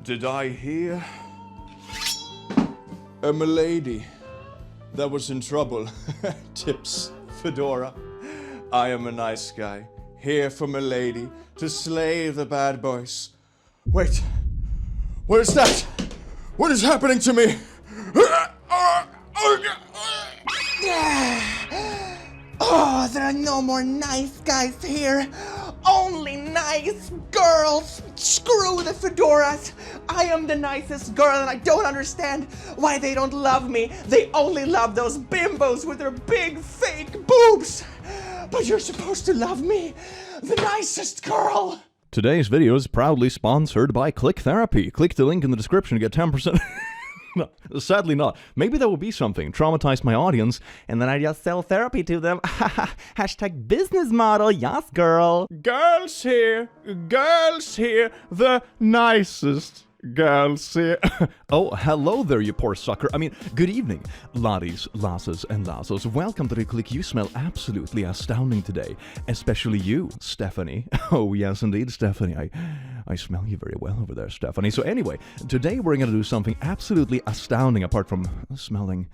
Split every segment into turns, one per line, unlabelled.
Did I hear a milady that was in trouble? Tips, Fedora. I am a nice guy, here for milady to slay the bad boys. Wait, what is that? What is happening to me?
Oh, there are no more nice guys here. Only nice girls. Screw the fedoras. I am the nicest girl and I don't understand why they don't love me. They only love those bimbos with their big fake boobs. But you're supposed to love me, the nicest girl.
Today's video is proudly sponsored by Click Therapy. Click the link in the description to get 10%. No, sadly not. Maybe that will be something. Traumatize my audience, and then I just sell therapy to them. Hashtag business model, yes, girl. Girls here, the nicest girls here. Oh, hello there, you poor sucker. I mean, good evening, laddies, lasses, and lassos. Welcome to the Click. You smell absolutely astounding today. Especially you, Stephanie. Oh, yes, indeed, Stephanie. I smell you very well over there, Stephanie. So anyway, today we're going to do something absolutely astounding apart from smelling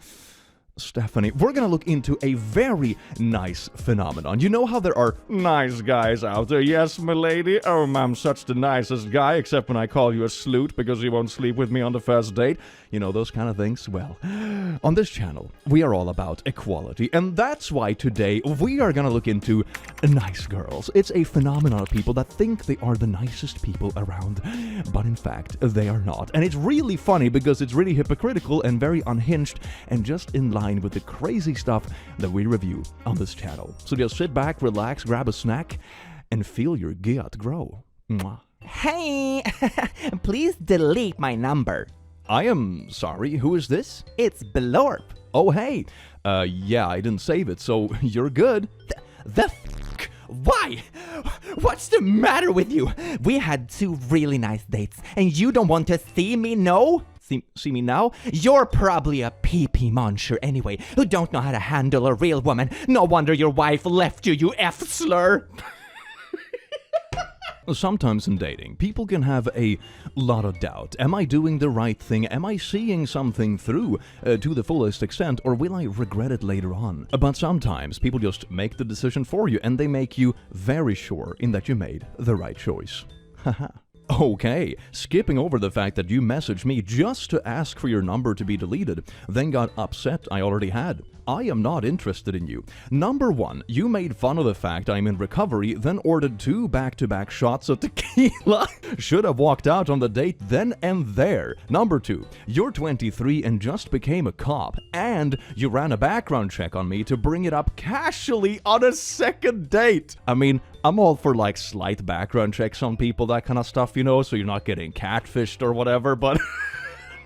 Stephanie. We're going to look into a very nice phenomenon. You know how there are nice guys out there? Yes, milady. Oh, I'm such the nicest guy, except when I call you a sleut because you won't sleep with me on the first date. You know, those kind of things. Well, on this channel, we are all about equality, and that's why today we are going to look into nice girls. It's a phenomenon of people that think they are the nicest people around, but in fact, they are not. And it's really funny because it's really hypocritical and very unhinged and just in line with the crazy stuff that we review on this channel. So just sit back, relax, grab a snack, and feel your gut grow. Mwah.
Hey, please delete my number.
I am sorry, who is this?
It's Belorp.
Oh, hey. Yeah, I didn't save it, so you're good.
The f***? Why? What's the matter with you? We had 2 really nice dates, and you don't want to see me, no?
See me now?
You're probably a pee-pee muncher anyway, who don't know how to handle a real woman. No wonder your wife left you, you F-slur.
Sometimes in dating, people can have a lot of doubt. Am I doing the right thing? Am I seeing something through to the fullest extent, or will I regret it later on? But sometimes people just make the decision for you, and they make you very sure in that you made the right choice. Haha. Okay, skipping over the fact that you messaged me just to ask for your number to be deleted, then got upset I already had. I am not interested in you. Number 1, you made fun of the fact I'm in recovery, then ordered 2 back-to-back shots of tequila. Should have walked out on the date then and there. Number 2, you're 23 and just became a cop, and you ran a background check on me to bring it up casually on a second date. I mean, I'm all for like slight background checks on people, that kind of stuff, you know, so you're not getting catfished or whatever, but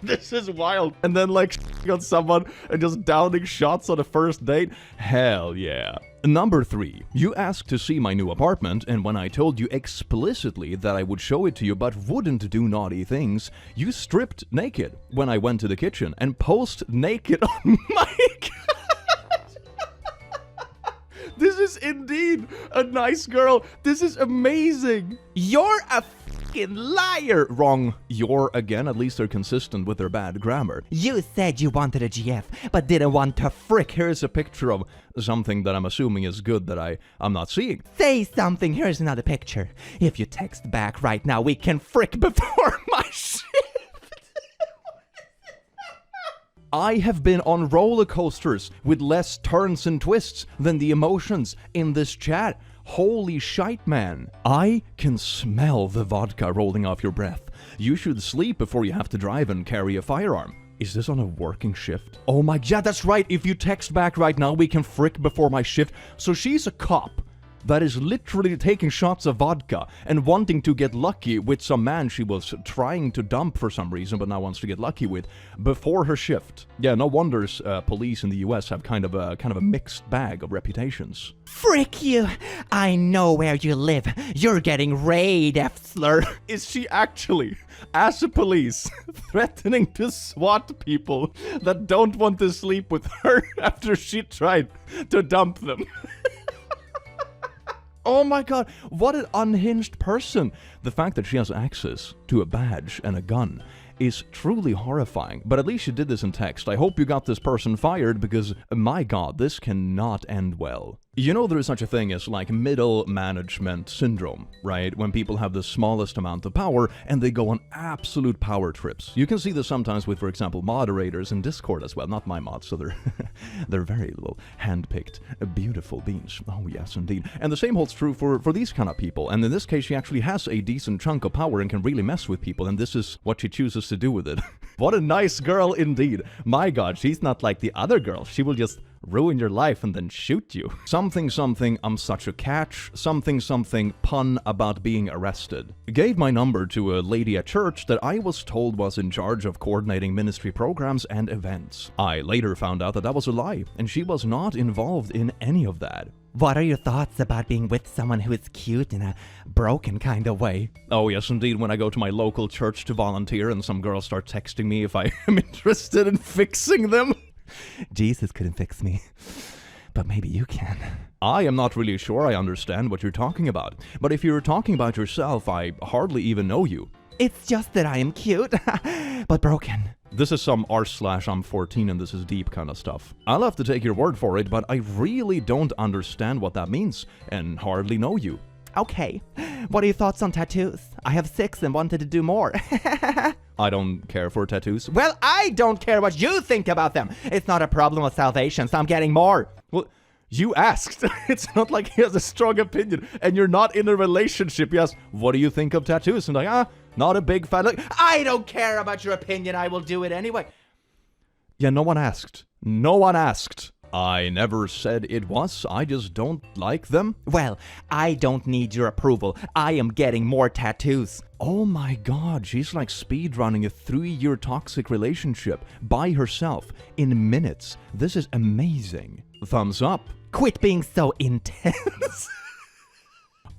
this is wild. And then like on someone and just downing shots on a first date? Hell yeah. Number 3, you asked to see my new apartment, and when I told you explicitly that I would show it to you but wouldn't do naughty things, you stripped naked when I went to the kitchen and posed naked on my This is indeed a nice girl. This is amazing.
You're a fucking liar.
Wrong. You're again. At least they're consistent with their bad grammar.
You said you wanted a GF, but didn't want to frick.
Here's a picture of something that I'm assuming is good that I'm not seeing.
Say something. Here's another picture. If you text back right now, we can frick before my shift.
I have been on roller coasters with less turns and twists than the emotions in this chat. Holy shite, man. I can smell the vodka rolling off your breath. You should sleep before you have to drive and carry a firearm. Is this on a working shift? Oh my god, that's right. If you text back right now, we can frick before my shift. So she's a cop that is literally taking shots of vodka and wanting to get lucky with some man she was trying to dump for some reason, but now wants to get lucky with before her shift. Yeah, no wonders police in the US have kind of a mixed bag of reputations.
Frick you! I know where you live. You're getting raid, F-slur.
Is she actually, as a police, threatening to SWAT people that don't want to sleep with her after she tried to dump them? Oh my god, what an unhinged person. The fact that she has access to a badge and a gun is truly horrifying, but at least she did this in text. I hope you got this person fired because, my god, this cannot end well. You know there is such a thing as like middle management syndrome, right? When people have the smallest amount of power and they go on absolute power trips. You can see this sometimes with, for example, moderators in Discord as well. Not my mods, so they're very little hand-picked, beautiful beings. Oh yes, indeed. And the same holds true for these kind of people. And in this case, she actually has a decent chunk of power and can really mess with people, and this is what she chooses to do with it. What a nice girl indeed. My god, she's not like the other girls. She will just ruin your life and then shoot you. Something, I'm such a catch. Something, pun about being arrested. Gave my number to a lady at church that I was told was in charge of coordinating ministry programs and events. I later found out that that was a lie, and she was not involved in any of that.
What are your thoughts about being with someone who is cute in a broken kind of way?
Oh yes, indeed, when I go to my local church to volunteer and some girls start texting me if I am interested in fixing them.
Jesus couldn't fix me, but maybe you can.
I am not really sure I understand what you're talking about, but if you're talking about yourself, I hardly even know you.
It's just that I am cute, but broken.
This is some r/I'm 14 and this is deep kind of stuff. I'll have to take your word for it, but I really don't understand what that means, and hardly know you.
Okay, what are your thoughts on tattoos? I have 6 and wanted to do more.
I don't care for tattoos.
Well, I don't care what you think about them. It's not a problem of salvation, so I'm getting more.
Well, you asked. It's not like he has a strong opinion, and you're not in a relationship. You asked, what do you think of tattoos? And like, not a big fan. Like,
I don't care about your opinion. I will do it anyway.
Yeah, no one asked. No one asked. I never said it was. I just don't like them.
Well, I don't need your approval. I am getting more tattoos.
Oh my god, she's like speedrunning a 3-year toxic relationship by herself in minutes. This is amazing. Thumbs up.
Quit being so intense.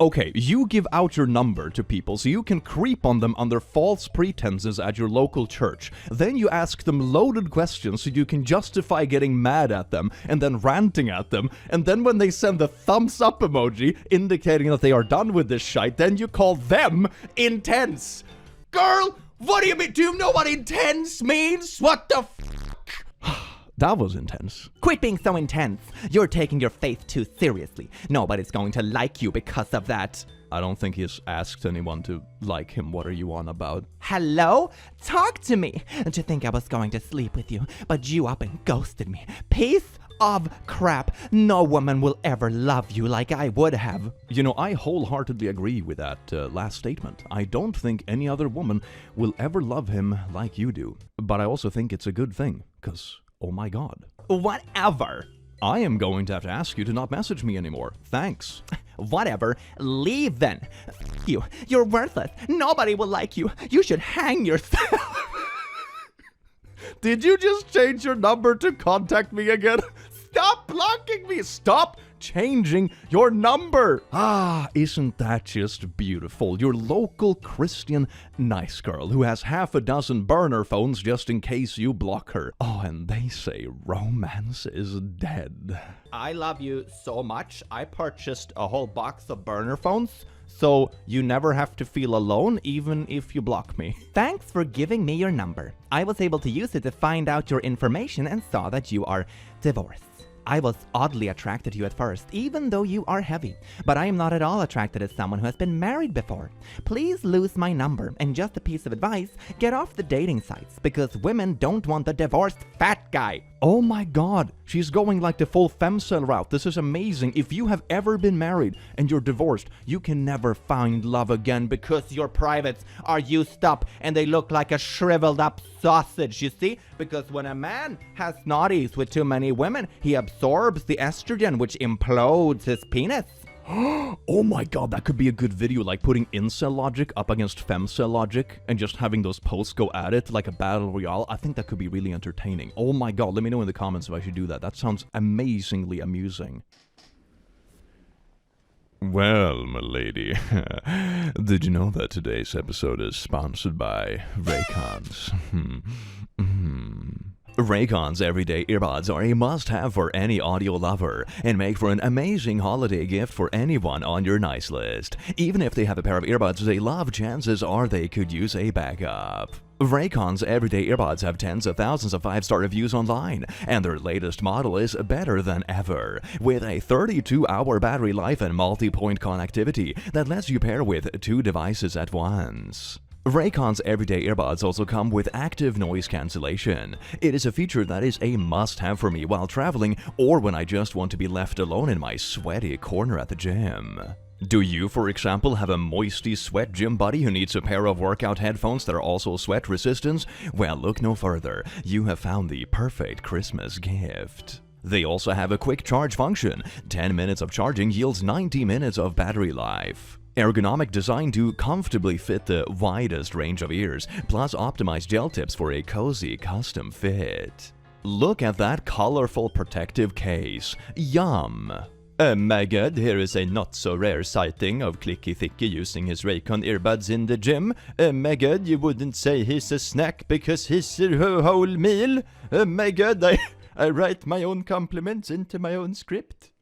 Okay, you give out your number to people so you can creep on them under false pretenses at your local church. Then you ask them loaded questions so you can justify getting mad at them and then ranting at them. And then when they send the thumbs up emoji indicating that they are done with this shite, then you call them intense.
Girl, what do you mean? Do you know what intense means? What the
That was intense.
Quit being so intense. You're taking your faith too seriously. Nobody's going to like you because of that.
I don't think he's asked anyone to like him. What are you on about?
Hello? Talk to me. Did you think I was going to sleep with you, but you up and ghosted me? Piece of crap. No woman will ever love you like I would have.
You know, I wholeheartedly agree with that last statement. I don't think any other woman will ever love him like you do. But I also think it's a good thing, because oh my god.
Whatever.
I am going to have to ask you to not message me anymore. Thanks.
Whatever. Leave then. F you. You're worthless. Nobody will like you. You should hang yourself.
Did you just change your number to contact me again? Stop blocking me. Stop changing your number. Ah, isn't that just beautiful? Your local Christian nice girl who has half a dozen burner phones just in case you block her. Oh, and they say romance is dead.
I love you so much. I purchased a whole box of burner phones, so you never have to feel alone even if you block me. Thanks for giving me your number. I was able to use it to find out your information and saw that you are divorced. I was oddly attracted to you at first, even though you are heavy. But I am not at all attracted to someone who has been married before. Please lose my number, and just a piece of advice, get off the dating sites, because women don't want the divorced fat guy.
Oh my god, she's going like the full femcel route. This is amazing. If you have ever been married and you're divorced, you can never find love again because
your privates are used up and they look like a shriveled up sausage, you see? Because when a man has naughties with too many women, he absorbs the estrogen, which implodes his penis.
Oh my god, that could be a good video, like putting incel logic up against femcel logic and just having those posts go at it like a battle royale. I think that could be really entertaining. Oh my god, let me know in the comments if I should do that. That sounds amazingly amusing. Well, my lady, did you know that today's episode is sponsored by Raycons? Raycon's everyday earbuds are a must-have for any audio lover and make for an amazing holiday gift for anyone on your nice list. Even if they have a pair of earbuds they love, chances are they could use a backup. Raycon's everyday earbuds have tens of thousands of 5-star reviews online, and their latest model is better than ever, with a 32-hour battery life and multi-point connectivity that lets you pair with 2 devices at once. Raycon's everyday earbuds also come with active noise cancellation. It is a feature that is a must-have for me while traveling or when I just want to be left alone in my sweaty corner at the gym. Do you, for example, have a moisty sweat gym buddy who needs a pair of workout headphones that are also sweat resistant? Well, look no further. You have found the perfect Christmas gift. They also have a quick charge function. 10 minutes of charging yields 90 minutes of battery life. Ergonomic design to comfortably fit the widest range of ears, plus optimized gel tips for a cozy custom fit. Look at that colorful protective case. Yum! My god, here is a not-so-rare sighting of Clicky Thicky using his Raycon earbuds in the gym. My god, you wouldn't say he's a snack because he's a whole meal. My god, I write my own compliments into my own script.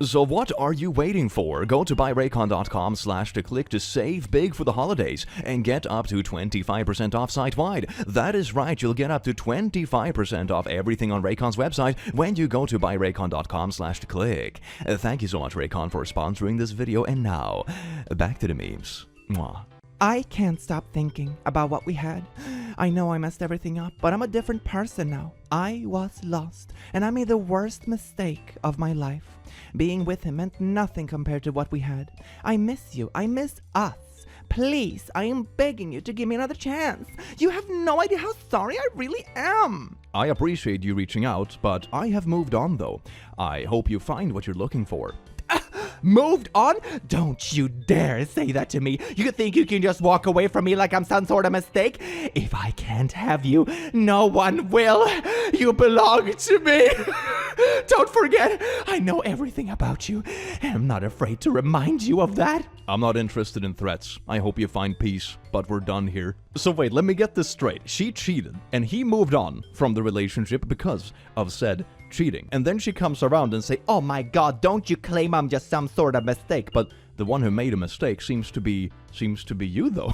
So what are you waiting for? Go to buyraycon.com/to-click to save big for the holidays and get up to 25% off site-wide. That is right, you'll get up to 25% off everything on Raycon's website when you go to buyraycon.com/to-click. Thank you so much, Raycon, for sponsoring this video, and now, back to the memes. Mwah.
I can't stop thinking about what we had. I know I messed everything up, but I'm a different person now. I was lost, and I made the worst mistake of my life. Being with him meant nothing compared to what we had. I miss you. I miss us. Please, I am begging you to give me another chance. You have no idea how sorry I really am.
I appreciate you reaching out, but I have moved on though. I hope you find what you're looking for.
Moved on? Don't you dare say that to me. You think you can just walk away from me like I'm some sort of mistake? If I can't have you, no one will. You belong to me. Don't forget, I know everything about you, and I'm not afraid to remind you of that.
I'm not interested in threats. I hope you find peace, but we're done here. So wait, let me get this straight. She cheated, and he moved on from the relationship because of said cheating. And then she comes around and say,
oh my god, don't you claim I'm just some sort of mistake.
But the one who made a mistake seems to be you though.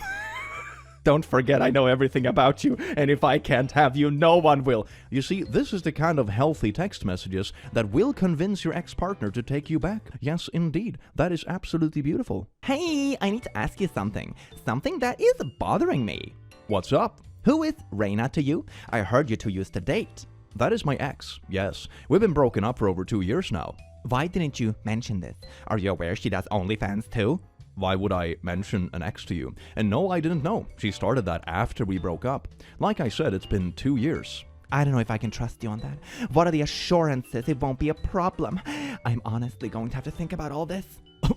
Don't forget, I know everything about you, and if I can't have you, no one will.
You see, this is the kind of healthy text messages that will convince your ex-partner to take you back. Yes, indeed. That is absolutely beautiful.
Hey, I need to ask you something. Something that is bothering me.
What's up?
Who is Reina to you? I heard you two used to date.
That is my ex, yes. We've been broken up for over 2 years now.
Why didn't you mention this? Are you aware she does OnlyFans too?
Why would I mention an ex to you? And no, I didn't know. She started that after we broke up. Like I said, it's been 2 years.
I don't know if I can trust you on that. What are the assurances it won't be a problem? I'm honestly going to have to think about all this.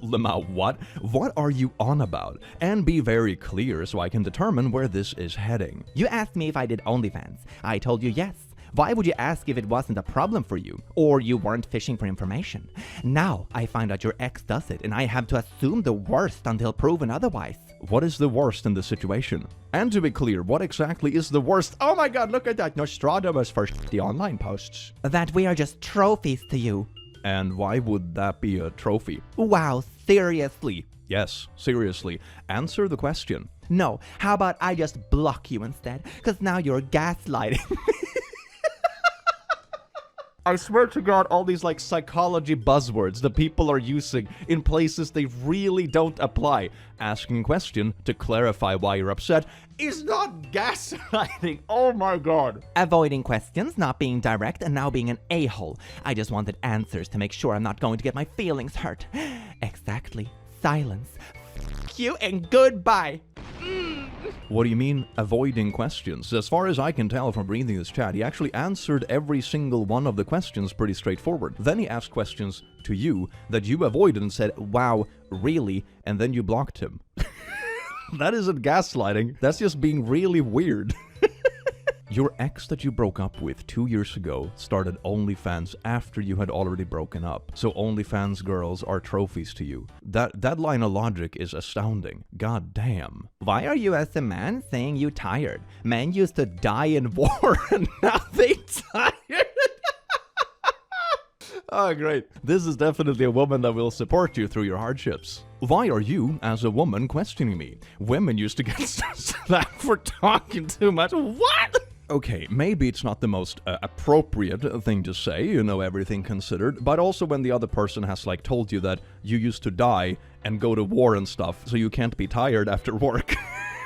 Lamau, what? What are you on about? And be very clear so I can determine where this is heading.
You asked me if I did OnlyFans. I told you yes. Why would you ask if it wasn't a problem for you? Or you weren't fishing for information? Now I find out your ex does it, and I have to assume the worst until proven otherwise.
What is the worst in this situation? And to be clear, what exactly is the worst?
Oh my god, look at that Nostradamus for the online posts. That we are just trophies to you.
And why would that be a trophy?
Wow, seriously?
Yes, seriously. Answer the question.
No, how about I just block you instead? Because now you're gaslighting.
I swear to God, all these like psychology buzzwords that people are using in places they really don't apply. Asking a question to clarify why you're upset is not gaslighting. Oh my God.
Avoiding questions, not being direct, and now being an a-hole. I just wanted answers to make sure I'm not going to get my feelings hurt. Exactly. Silence. F you and goodbye.
What do you mean, avoiding questions? As far as I can tell from reading this chat, he actually answered every single one of the questions pretty straightforward. Then he asked questions to you that you avoided and said, wow, really? And then you blocked him. That isn't gaslighting. That's just being really weird. Your ex that you broke up with 2 years ago started OnlyFans after you had already broken up. So OnlyFans girls are trophies to you. That line of logic is astounding. God damn. Why are you as a man saying you tired? Men used to die in war and now they tired. Oh, great. This is definitely a woman that will support you through your hardships. Why are you, as a woman, questioning me? Women used to get slapped for talking too much. What? Okay, maybe it's not the most appropriate thing to say, you know, everything considered, but also when the other person has, like, told you that you used to die and go to war and stuff, so you can't be tired after work.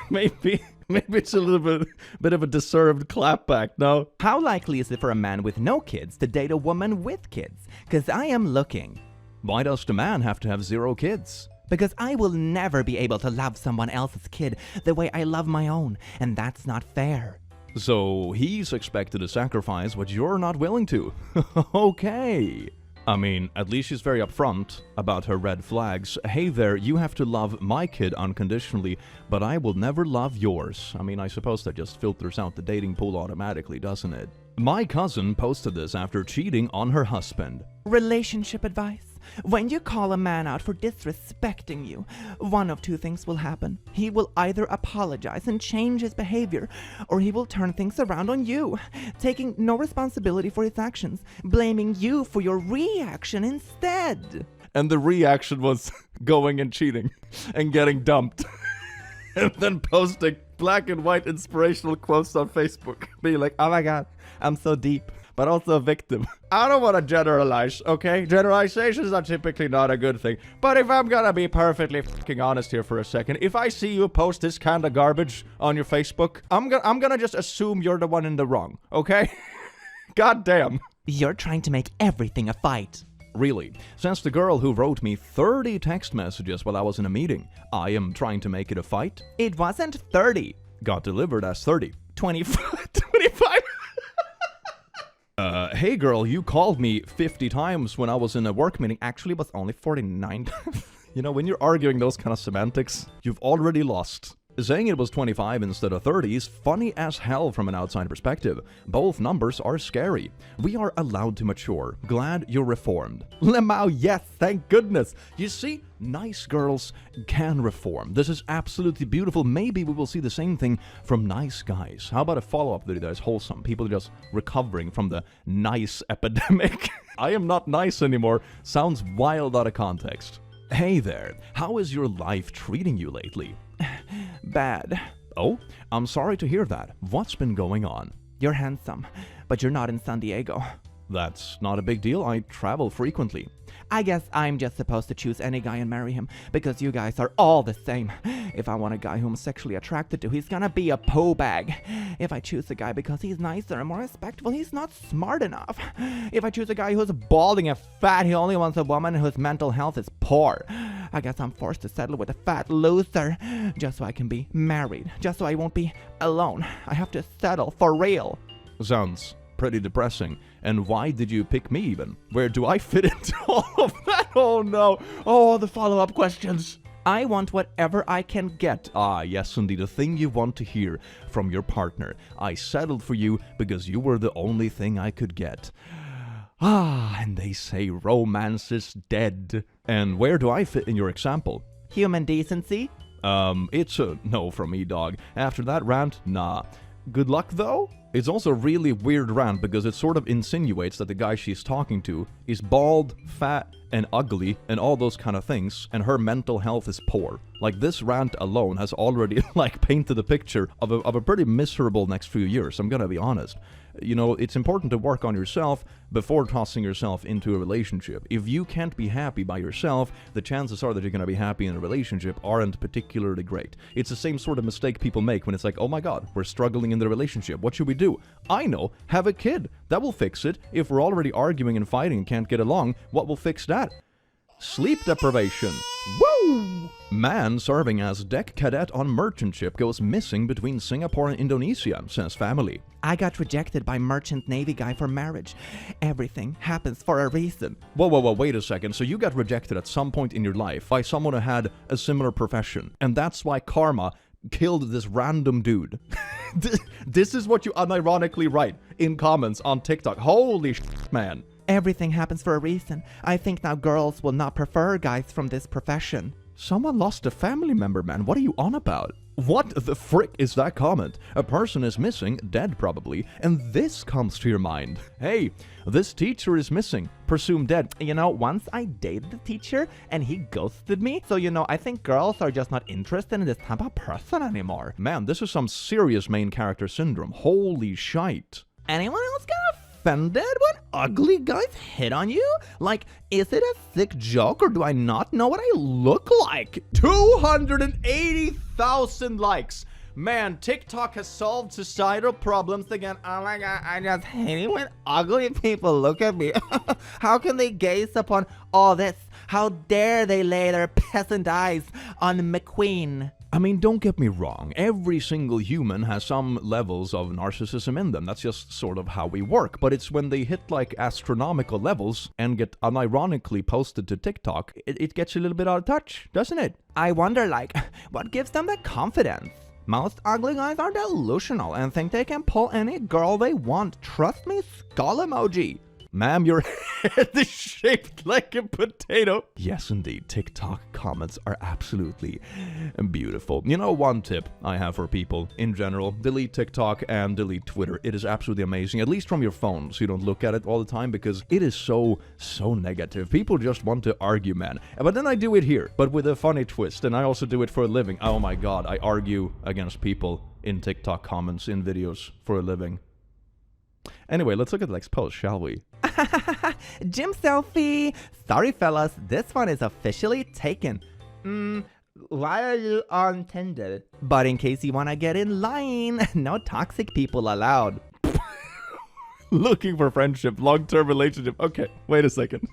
Maybe it's a little bit of a deserved clapback, no? How likely is it for a man with no kids to date a woman with kids? Because I am looking. Why does the man have to have 0 kids? Because I will never be able to love someone else's kid the way I love my own, and that's not fair. So he's expected to sacrifice what you're not willing to. Okay. I mean, at least she's very upfront about her red flags. Hey there, you have to love my kid unconditionally, but I will never love yours. I mean, I suppose that just filters out the dating pool automatically, doesn't it? My cousin posted this after cheating on her husband. Relationship advice. When you call a man out for disrespecting you, one of two things will happen. He will either apologize and change his behavior, or he will turn things around on you, taking no responsibility for his actions, blaming you for your reaction instead. And the reaction was going and cheating and getting dumped. And then posting black and white inspirational quotes on Facebook. Being like, oh my god, I'm so deep. But also a victim. I don't want to generalize, okay? Generalizations are typically not a good thing. But if I'm gonna be perfectly fucking honest here for a second, if I see you post this kind of garbage on your Facebook, I'm gonna just assume you're the one in the wrong, okay? God damn. You're trying to make everything a fight. Really, since the girl who wrote me 30 text messages while I was in a meeting, I am trying to make it a fight? It wasn't 30. Got delivered as 30. 25. Hey girl, you called me 50 times when I was in a work meeting. Actually, it was only 49 times. You know, when you're arguing those kind of semantics, you've already lost. Saying it was 25 instead of 30 is funny as hell from an outside perspective. Both numbers are scary. We are allowed to mature. Glad you're reformed. Lemao, yes, thank goodness. You see, nice girls can reform. This is absolutely beautiful. Maybe we will see the same thing from nice guys. How about a follow-up video that is wholesome? People just recovering from the nice epidemic. I am not nice anymore. Sounds wild out of context. Hey there, how is your life treating you lately? Bad. Oh, I'm sorry to hear that. What's been going on? You're handsome, but you're not in San Diego. That's not a big deal. I travel frequently. I guess I'm just supposed to choose any guy and marry him, because you guys are all the same. If I want a guy who I'm sexually attracted to, he's gonna be a po bag. If I choose a guy because he's nicer and more respectful, he's not smart enough. If I choose a guy who's balding and fat, he only wants a woman whose mental health is poor. I guess I'm forced to settle with a fat loser, just so I can be married, just so I won't be alone. I have to settle for real. Sounds pretty depressing. And why did you pick me even? Where do I fit into all of that? Oh no. Oh, the follow-up questions. I want whatever I can get. Ah, yes, indeed, the thing you want to hear from your partner. I settled for you because you were the only thing I could get. Ah, and they say romance is dead. And where do I fit in your example? Human decency? It's a no from me, dog. After that rant, nah. Good luck, though? It's also a really weird rant because it sort of insinuates that the guy she's talking to is bald, fat, and ugly, and all those kind of things, and her mental health is poor. Like, this rant alone has already, like, painted a picture of a pretty miserable next few years, I'm gonna be honest. You know, it's important to work on yourself before tossing yourself into a relationship. If you can't be happy by yourself, the chances are that you're gonna be happy in a relationship aren't particularly great. It's the same sort of mistake people make when it's like, oh my god, we're struggling in the relationship, what should we do? I know, have a kid. That will fix it. If we're already arguing and fighting and can't get along, what will fix that? Sleep deprivation. Woo! Man serving as deck cadet on merchant ship goes missing between Singapore and Indonesia, says family. I got rejected by merchant navy guy for marriage. Everything happens for a reason. Whoa, wait a second. So you got rejected at some point in your life by someone who had a similar profession, and that's why karma killed this random dude. This is what you unironically write in comments on TikTok. Holy shit, man.
Everything happens for a reason. I think now girls will not prefer guys from this profession.
Someone lost a family member, man. What are you on about? What the frick is that comment? A person is missing, dead probably, and this comes to your mind. Hey, this teacher is missing, presumed dead.
You know, once I dated the teacher and he ghosted me, so you know, I think girls are just not interested in this type of person anymore.
Man, this is some serious main character syndrome. Holy shite.
Anyone else get offended when ugly guys hit on you? Like, is it a sick joke or do I not know what I look like?
280,000 likes. Man, TikTok has solved societal problems again.
Oh my god, I just hate it when ugly people look at me. How can they gaze upon all this? How dare they lay their peasant eyes on McQueen?
I mean, don't get me wrong. Every single human has some levels of narcissism in them. That's just sort of how we work. But it's when they hit like astronomical levels and get unironically posted to TikTok, it gets a little bit out of touch, doesn't it?
I wonder, like, what gives them the confidence? Most ugly guys are delusional and think they can pull any girl they want. Trust me, skull emoji.
Ma'am, your head is shaped like a potato. Yes, indeed. TikTok comments are absolutely beautiful. You know, one tip I have for people in general, delete TikTok and delete Twitter. It is absolutely amazing, at least from your phone, so you don't look at it all the time, because it is so negative. People just want to argue, man. But then I do it here, but with a funny twist, and I also do it for a living. Oh my god, I argue against people in TikTok comments in videos for a living. Anyway, let's look at the next post, shall we?
Gym selfie. Sorry, fellas, this one is officially taken. Why are you on Tinder? But in case you want to get in line, no toxic people allowed.
Looking for friendship, long-term relationship. Okay, wait a second.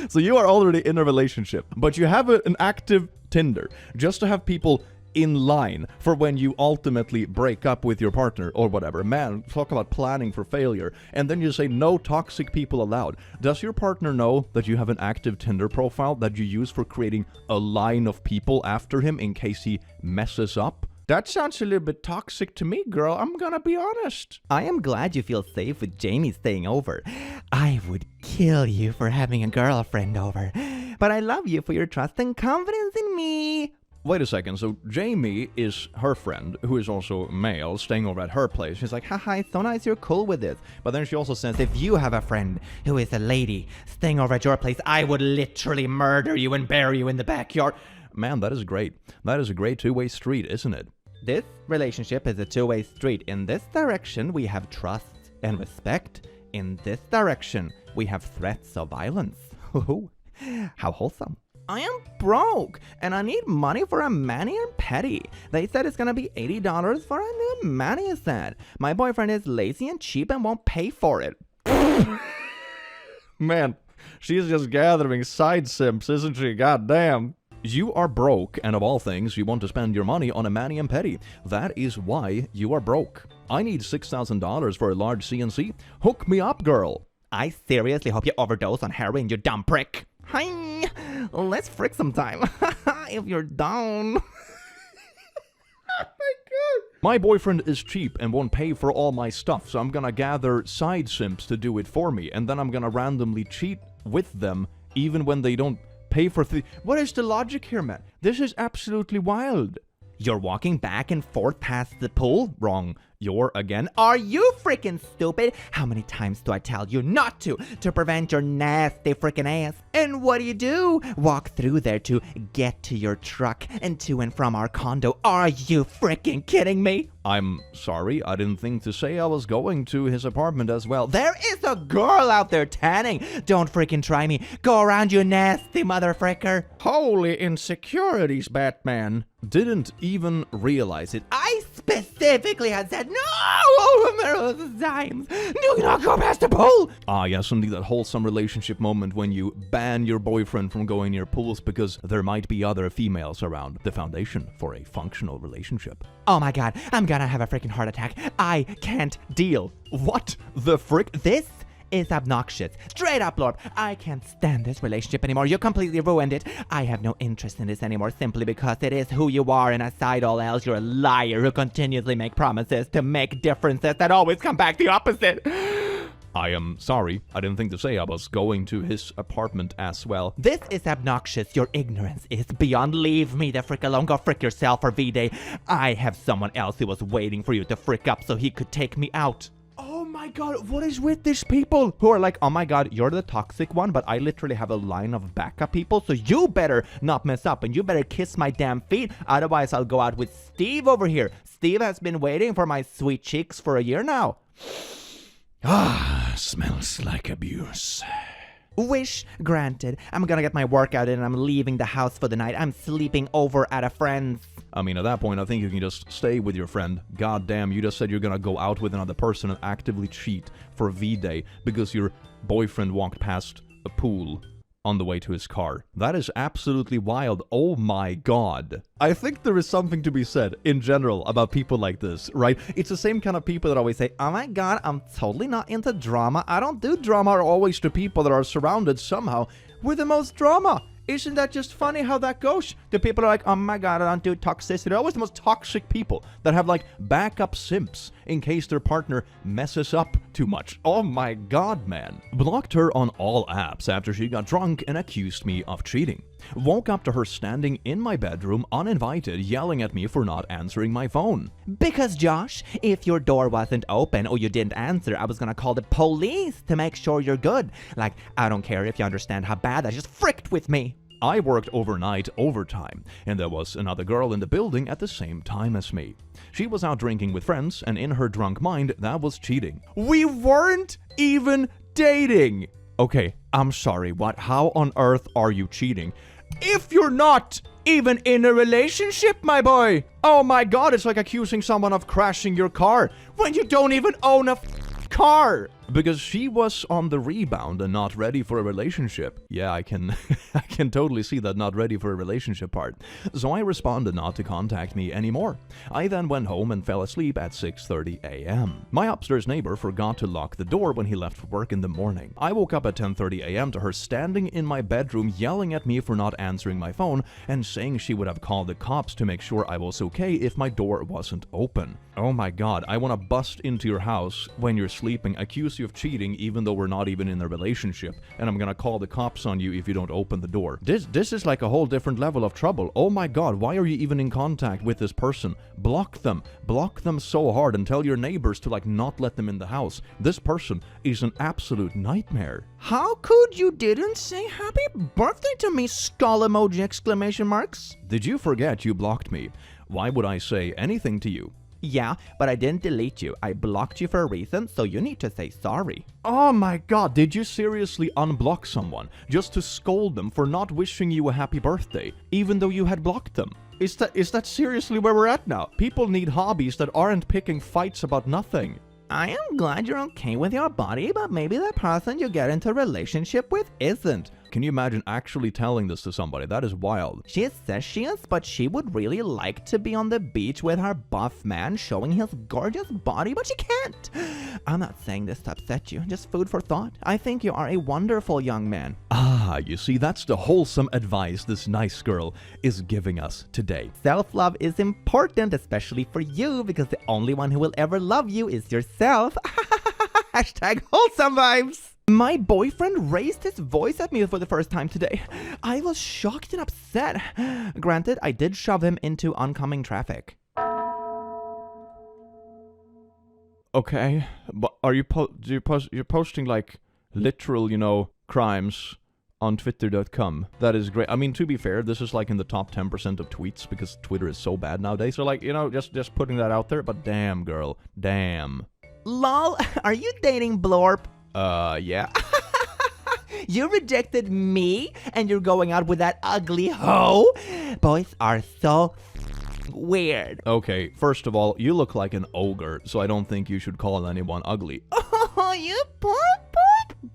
So you are already in a relationship, but you have an active Tinder just to have people in line for when you ultimately break up with your partner or whatever. Man, talk about planning for failure. And then you say no toxic people allowed. Does your partner know that you have an active Tinder profile that you use for creating a line of people after him in case he messes up? That sounds a little bit toxic to me, girl. I'm gonna be honest.
I am glad you feel safe with Jamie staying over. I would kill you for having a girlfriend over. But I love you for your trust and confidence in me.
Wait a second, so Jamie is her friend, who is also male, staying over at her place. She's like, haha, it's so nice you're cool with this. But then she also says,
if you have a friend who is a lady staying over at your place, I would literally murder you and bury you in the backyard.
Man, that is great. That is a great two-way street, isn't it?
This relationship is a two-way street. In this direction, we have trust and respect. In this direction, we have threats of violence. How wholesome. I am broke, and I need money for a mani and pedi. They said it's gonna be $80 for a new mani set. My boyfriend is lazy and cheap and won't pay for it.
Man, she's just gathering side simps, isn't she? Goddamn. You are broke, and of all things, you want to spend your money on a mani and pedi. That is why you are broke. I need $6,000 for a large CNC. Hook me up, girl.
I seriously hope you overdose on heroin, you dumb prick. Hi, let's frick sometime. If you're down. Oh my god.
My boyfriend is cheap and won't pay for all my stuff, so I'm gonna gather side simps to do it for me, and then I'm gonna randomly cheat with them, even when they don't pay for What is the logic here, man? This is absolutely wild.
You're walking back and forth past the pool? Wrong. You're again. Are you freaking stupid? How many times do I tell you not to prevent your nasty freaking ass? And what do? Walk through there to get to your truck and to and from our condo. Are you freaking kidding me?
I'm sorry, I didn't think to say I was going to his apartment as well.
There is a girl out there tanning. Don't freaking try me. Go around, you nasty mother fricker.
Holy insecurities, Batman. Didn't even realize it.
I specifically had said no over times. Do not go past the pool.
Ah, yes, indeed, that wholesome relationship moment when you ban your boyfriend from going near pools because there might be other females around. The foundation for a functional relationship.
Oh my god, I'm gonna have a freaking heart attack. I can't deal.
What the frick?
This is obnoxious. Straight up, Lord. I can't stand this relationship anymore. You completely ruined it. I have no interest in this anymore simply because it is who you are, and aside all else, you're a liar who continuously make promises to make differences that always come back the opposite.
I am sorry. I didn't think to say I was going to his apartment as well.
This is obnoxious. Your ignorance is beyond. Leave me the frick alone. Go frick yourself for V-Day. I have someone else who was waiting for you to frick up so he could take me out.
Oh my god, what is with these people who are like, oh my god, you're the toxic one, but I literally have a line of backup people, so you better not mess up, and you better kiss my damn feet, otherwise I'll go out with Steve over here. Steve has been waiting for my sweet cheeks for a year now.
Ah, smells like abuse.
Wish granted. I'm gonna get my workout in and I'm leaving the house for the night. I'm sleeping over at a friend's.
I mean, at that point, I think you can just stay with your friend. God damn, you just said you're gonna go out with another person and actively cheat for V-Day because your boyfriend walked past a pool on the way to his car. That is absolutely wild. Oh my god. I think there is something to be said in general about people like this, right? It's the same kind of people that always say, oh my god, I'm totally not into drama. I don't do drama, always to people that are surrounded somehow with the most drama. Isn't that just funny how that goes? The people are like, oh my god, I don't do toxicity. They're always the most toxic people that have like backup simps in case their partner messes up too much. Oh my god, man. Blocked her on all apps after she got drunk and accused me of cheating. Woke up to her standing in my bedroom uninvited, yelling at me for not answering my phone.
Because Josh, if your door wasn't open or you didn't answer, I was gonna call the police to make sure you're good. Like, I don't care if you understand how bad that just fricked with me.
I worked overnight overtime, and there was another girl in the building at the same time as me. She was out drinking with friends, and in her drunk mind, that was cheating. We weren't even dating! Okay, I'm sorry, what? How on earth are you cheating? If you're not even in a relationship, my boy! Oh my god, it's like accusing someone of crashing your car when you don't even own a car! Because she was on the rebound and not ready for a relationship. Yeah, I can I can totally see that not ready for a relationship part. So I responded not to contact me anymore. I then went home and fell asleep at 6:30 a.m. My upstairs neighbor forgot to lock the door when he left for work in the morning. I woke up at 10:30 a.m. to her standing in my bedroom yelling at me for not answering my phone and saying she would have called the cops to make sure I was okay if my door wasn't open. Oh my god, I want to bust into your house when you're sleeping, accuse you of cheating even though we're not even in a relationship, and I'm gonna call the cops on you if you don't open the door. This is like a whole different level of trouble. Oh my god, why are you even in contact with this person? Block them so hard and tell your neighbors to like not let them in the house. This person is an absolute nightmare.
How could you didn't say happy birthday to me, skull emoji exclamation marks?
Did you forget you blocked me? Why would I say anything to you?
Yeah, but I didn't delete you. I blocked you for a reason, so you need to say sorry.
Oh my god, did you seriously unblock someone just to scold them for not wishing you a happy birthday, even though you had blocked them? Is that seriously where we're at now? People need hobbies that aren't picking fights about nothing.
I am glad you're okay with your body, but maybe the person you get into a relationship with isn't.
Can you imagine actually telling this to somebody? That is wild.
She says she is, but she would really like to be on the beach with her buff man showing his gorgeous body, but she can't. I'm not saying this to upset you, just food for thought. I think you are a wonderful young man.
Ah, you see, that's the wholesome advice this nice girl is giving us today.
Self-love is important, especially for you, because the only one who will ever love you is yourself. Hashtag wholesome vibes. My boyfriend raised his voice at me for the first time today. I was shocked and upset. Granted, I did shove him into oncoming traffic.
Okay, but are you you're posting like literal, crimes on twitter.com. That is great. I mean, to be fair, this is like in the top 10% of tweets because Twitter is so bad nowadays. So like, just putting that out there, but damn, girl, damn.
Lol, are you dating Blorp?
Yeah.
You rejected me and you're going out with that ugly hoe? Boys are so weird.
Okay, first of all, you look like an ogre, so I don't think you should call anyone ugly.
Oh, you poor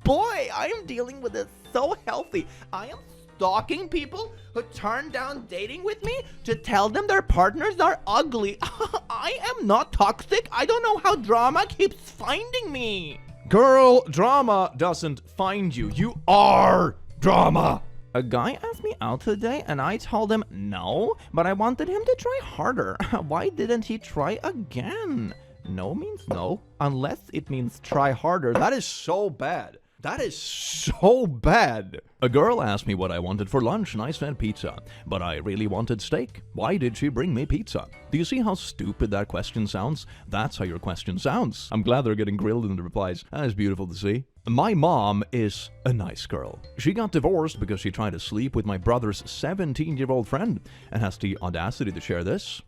boy. I am dealing with this so healthy. I am stalking people who turn down dating with me to tell them their partners are ugly. I am not toxic. I don't know how drama keeps finding me.
Girl, drama doesn't find you. You are drama. A guy asked me out today and I told him no, but I wanted him to try harder. Why didn't he try again? No means no, unless it means try harder. That is so bad. That is so bad. A girl asked me what I wanted for lunch and I said pizza, but I really wanted steak. Why did she bring me pizza? Do you see how stupid that question sounds? That's how your question sounds. I'm glad they're getting grilled in the replies. That is beautiful to see. My mom is a nice girl. She got divorced because she tried to sleep with my brother's 17-year-old friend and has the audacity to share this.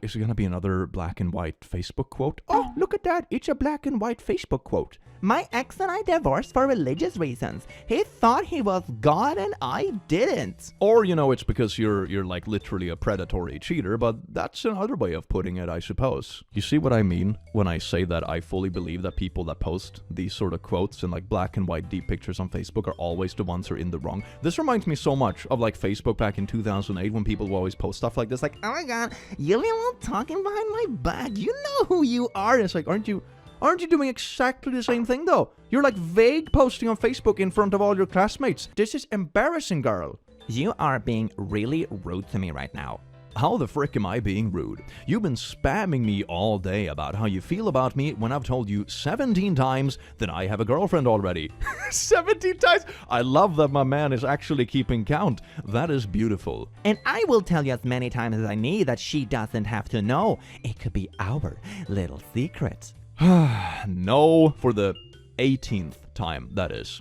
Is it gonna be another black and white Facebook quote? Oh, look at that. It's a black and white Facebook quote. My ex and I divorced for religious reasons. He thought he was God and I didn't. Or, you know, it's because you're like literally a predatory cheater, but that's another way of putting it, I suppose. You see what I mean when I say that I fully believe that people that post these sort of quotes and like black and white deep pictures on Facebook are always the ones who are in the wrong. This reminds me so much of like Facebook back in 2008 when people would always post stuff like this, like, oh my god, you've been talking behind my back. You know who you are. And it's like, aren't you doing exactly the same thing though? You're like vague posting on Facebook in front of all your classmates. This is embarrassing, girl. You are being really rude to me right now. How the frick am I being rude? You've been spamming me all day about how you feel about me when I've told you 17 times that I have a girlfriend already. 17 times? I love that my man is actually keeping count. That is beautiful. And I will tell you as many times as I need that she doesn't have to know. It could be our little secret. No, for the 18th time, that is.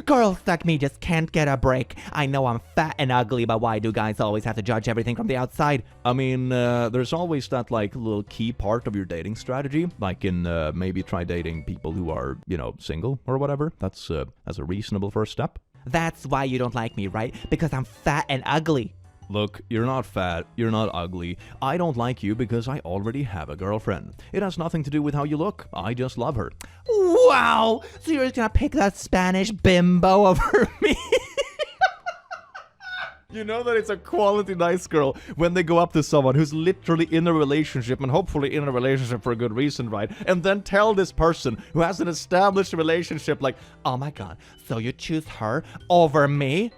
Girls like me just can't get a break. I know I'm fat and ugly, but why do guys always have to judge everything from the outside? I mean, there's always that like little key part of your dating strategy, like in maybe try dating people who are, you know, single or whatever. That's a reasonable first step. That's why you don't like me, right? Because I'm fat and ugly. Look, you're not fat, you're not ugly. I don't like you because I already have a girlfriend. It has nothing to do with how you look. I just love her. Wow! So you're just gonna pick that Spanish bimbo over me? You know that it's a quality nice girl when they go up to someone who's literally in a relationship and hopefully in a relationship for a good reason, right? And then tell this person who has an established relationship like, oh my god, so you choose her over me?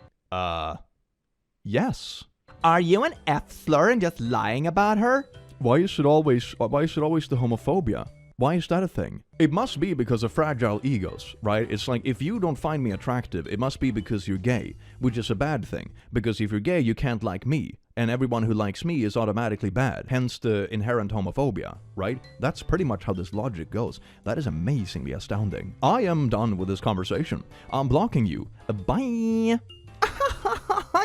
Yes. Are you an F-slur and just lying about her? Why is it always the homophobia? Why is that a thing? It must be because of fragile egos, right? It's like, if you don't find me attractive, it must be because you're gay, which is a bad thing. Because if you're gay, you can't like me, and everyone who likes me is automatically bad. Hence the inherent homophobia, right? That's pretty much how this logic goes. That is amazingly astounding. I am done with this conversation. I'm blocking you. Bye!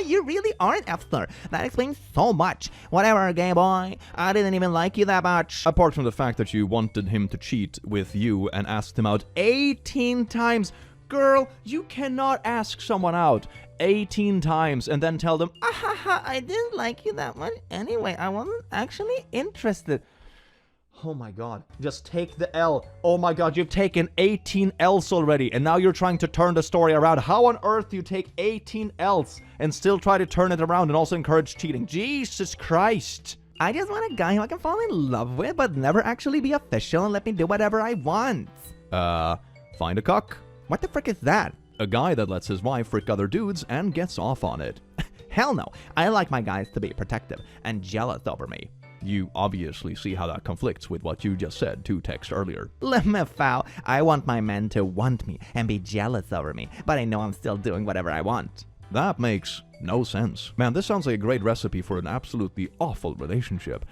You really are an F-slur. That explains so much. Whatever, gay boy. I didn't even like you that much. Apart from the fact that you wanted him to cheat with you and asked him out 18 times. Girl, you cannot ask someone out 18 times and then tell them, I didn't like you that much anyway. I wasn't actually interested. Oh my god, just take the L. Oh my god, you've taken 18 L's already, and now you're trying to turn the story around. How on earth do you take 18 L's and still try to turn it around and also encourage cheating? Jesus Christ. I just want a guy who I can fall in love with, but never actually be official and let me do whatever I want. Find a cuck. What the frick is that? A guy that lets his wife frick other dudes and gets off on it. Hell no. I like my guys to be protective and jealous over me. You obviously see how that conflicts with what you just said to text earlier. Let me foul. I want my men to want me and be jealous over me, but I know I'm still doing whatever I want. That makes no sense. Man, this sounds like a great recipe for an absolutely awful relationship.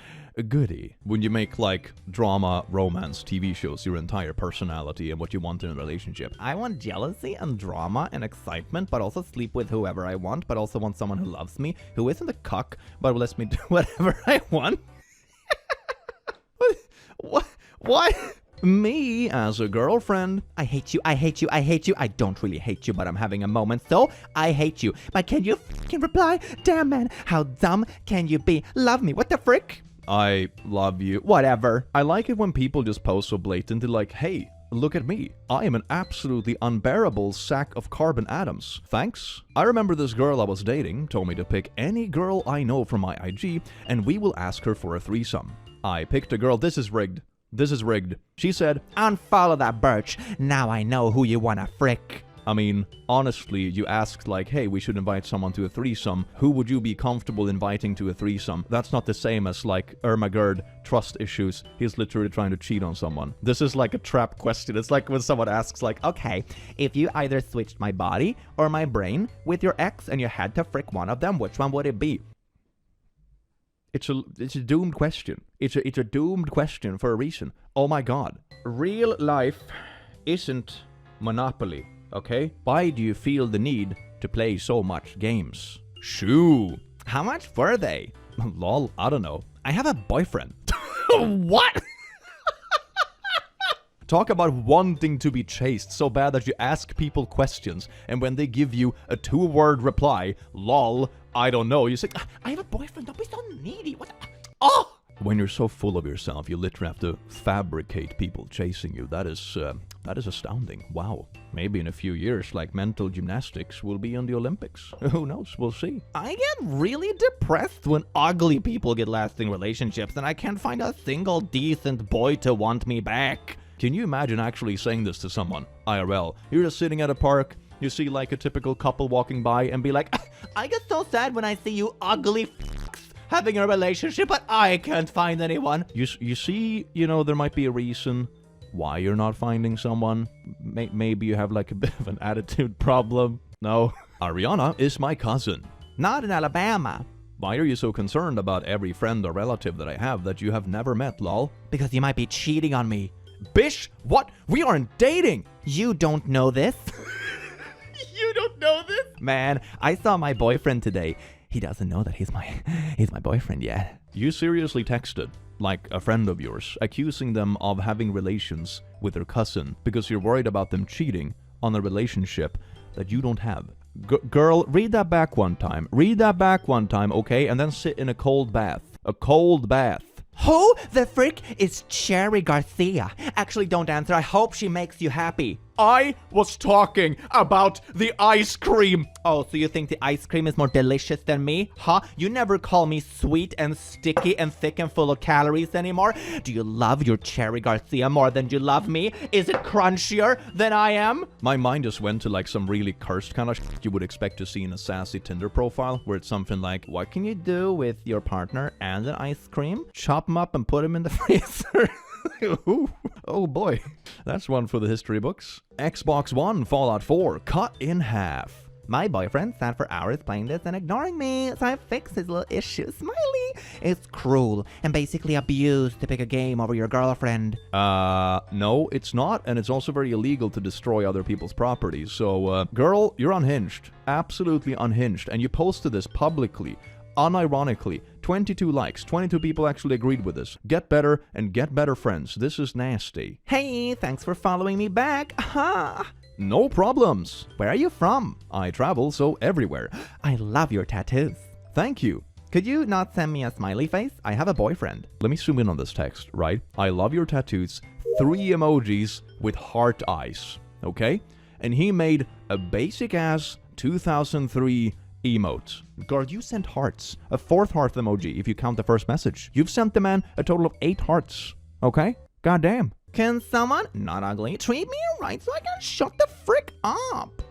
Goody. When you make, like, drama, romance, TV shows your entire personality and what you want in a relationship. I want jealousy and drama and excitement, but also sleep with whoever I want, but also want someone who loves me, who isn't a cuck, but lets me do whatever I want. What? Me as a girlfriend? I hate you. I don't really hate you, but I'm having a moment, so I hate you. But can you f***ing reply? Damn, man, how dumb can you be? Love me, what the frick? I love you. Whatever. I like it when people just post so blatantly like, hey, look at me. I am an absolutely unbearable sack of carbon atoms. Thanks. I remember this girl I was dating told me to pick any girl I know from my IG, and we will ask her for a threesome. I picked a girl. This is rigged. This is rigged. She said,
Unfollow that birch. Now I know who you wanna frick.
I mean, honestly, you asked like, hey, we should invite someone to a threesome. Who would you be comfortable inviting to a threesome? That's not the same as like Ermagerd, trust issues. He's literally trying to cheat on someone. This is like a trap question. It's like when someone asks like,
Okay, if you either switched my body or my brain with your ex and you had to frick one of them, which one would it be?
it's a doomed question. It's a doomed question for a reason. Oh my god. Real life isn't Monopoly. Okay? Why do you feel the need to play so much games? Shoo!
How much were they?
Lol, I don't know. I have a boyfriend.
What?
Talk about wanting to be chased so bad that you ask people questions, and when they give you a 2-word reply, lol, I don't know, you say,
I have a boyfriend, don't be so needy. What? Oh!
When you're so full of yourself, you literally have to fabricate people chasing you. That is astounding. Wow. Maybe in a few years, like mental gymnastics will be in the Olympics. Who knows? We'll see.
I get really depressed when ugly people get lasting relationships and I can't find a single decent boy to want me back.
Can you imagine actually saying this to someone? IRL. You're just sitting at a park, you see like a typical couple walking by and be like,
I get so sad when I see you ugly f***s having a relationship, but I can't find anyone.
You see, there might be a reason why you're not finding someone. Maybe you have like a bit of an attitude problem. No. Ariana is my cousin.
Not in Alabama.
Why are you so concerned about every friend or relative that I have that you have never met, lol?
Because you might be cheating on me.
Bish, what? We aren't dating!
You don't know this?
You don't know this?
Man, I saw my boyfriend today. He doesn't know that he's my boyfriend yet.
You seriously texted, like a friend of yours, accusing them of having relations with their cousin because you're worried about them cheating on a relationship that you don't have. Girl, read that back one time. Read that back one time, okay? And then sit in a cold bath. A cold bath.
Who the frick is Cherry Garcia? Actually, don't answer. I hope she makes you happy.
I was talking about the ice cream.
Oh, so you think the ice cream is more delicious than me? Huh? You never call me sweet and sticky and thick and full of calories anymore? Do you love your Cherry Garcia more than you love me? Is it crunchier than I am?
My mind just went to like some really cursed kind of shit you would expect to see in a sassy Tinder profile, where it's something like, what can you do with your partner and an ice cream? Chop them up and put them in the freezer. Ooh, oh boy, that's one for the history books. Xbox One Fallout 4 cut in half.
My boyfriend sat for hours playing this and ignoring me, so I fixed his little issue. Smiley! It's cruel and basically abuse to pick a game over your girlfriend.
No, it's not, and it's also very illegal to destroy other people's property. So, girl, you're unhinged. Absolutely unhinged, and you posted this publicly. Unironically, 22 likes, 22 people actually agreed with this. Get better and get better friends. This is nasty.
Hey, thanks for following me back. Aha!
No problems.
Where are you from?
I travel, so everywhere.
I love your tattoos.
Thank you.
Could you not send me a smiley face? I have a boyfriend.
Let me zoom in on this text, right? I love your tattoos. 3 emojis with heart eyes, okay? And he made a basic-ass 2003 emote. Girl, you sent hearts. A 4th heart emoji if you count the first message. You've sent the man a total of 8 hearts. Okay? Goddamn.
Can someone, not ugly, treat me right so I can shut the frick up?